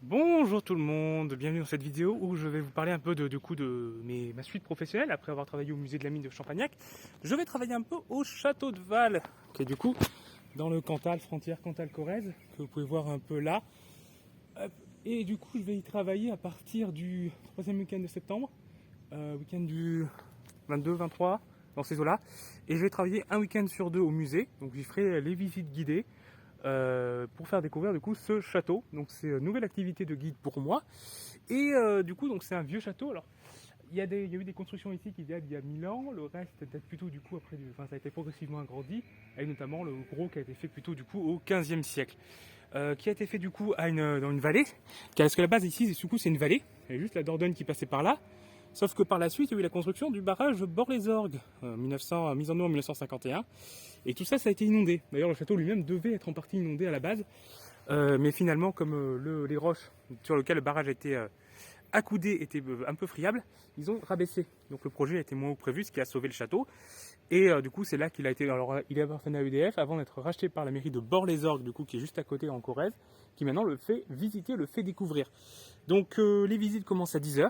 Bonjour tout le monde, bienvenue dans cette vidéo où je vais vous parler un peu de ma suite professionnelle après avoir travaillé au musée de la mine de Champagnac. Je vais travailler un peu au château de Val, qui est du coup dans le Cantal, frontière Cantal-Corrèze, que vous pouvez voir un peu là. Et du coup je vais y travailler à partir du troisième week-end de septembre, week-end du 22-23, dans ces eaux-là. Et je vais travailler un week-end sur deux au musée, donc j'y ferai les visites guidées. Pour faire découvrir du coup ce château. Donc c'est une nouvelle activité de guide pour moi. Et du coup donc c'est un vieux château. Alors il y a eu des constructions ici qui datent d'il y a 1000 ans. Le reste date plutôt du coup après, enfin ça a été progressivement agrandi, avec notamment le gros qui a été fait plutôt du coup au 15e siècle. Qui a été fait du coup dans une vallée. Parce que la base ici, du coup, c'est une vallée. Il y a juste la Dordogne qui passait par là. Sauf que par la suite, il y a eu la construction du barrage Bord-les-Orgues, mis en œuvre en 1951. Et tout ça, ça a été inondé. D'ailleurs, le château lui-même devait être en partie inondé à la base. Mais finalement, comme les roches sur lesquelles le barrage a été accoudé étaient un peu friables, ils ont rabaissé. Donc le projet a été moins haut que prévu, ce qui a sauvé le château. Et du coup, c'est là qu'il a été. Alors, il appartenait à EDF avant d'être racheté par la mairie de Bord-les-Orgues, du coup, qui est juste à côté en Corrèze, qui maintenant le fait visiter, le fait découvrir. Donc, les visites commencent à 10h.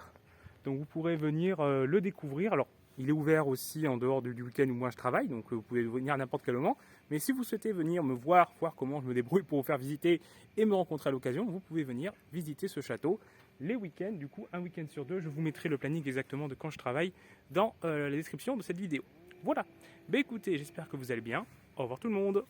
Donc, vous pourrez venir le découvrir. Alors, il est ouvert aussi en dehors du week-end où moi je travaille, donc vous pouvez venir à n'importe quel moment. Mais si vous souhaitez venir me voir comment je me débrouille pour vous faire visiter et me rencontrer à l'occasion, vous pouvez venir visiter ce château les week-ends. Du coup, un week-end sur deux, je vous mettrai le planning exactement de quand je travaille dans la description de cette vidéo. Voilà. Écoutez, j'espère que vous allez bien. Au revoir tout le monde.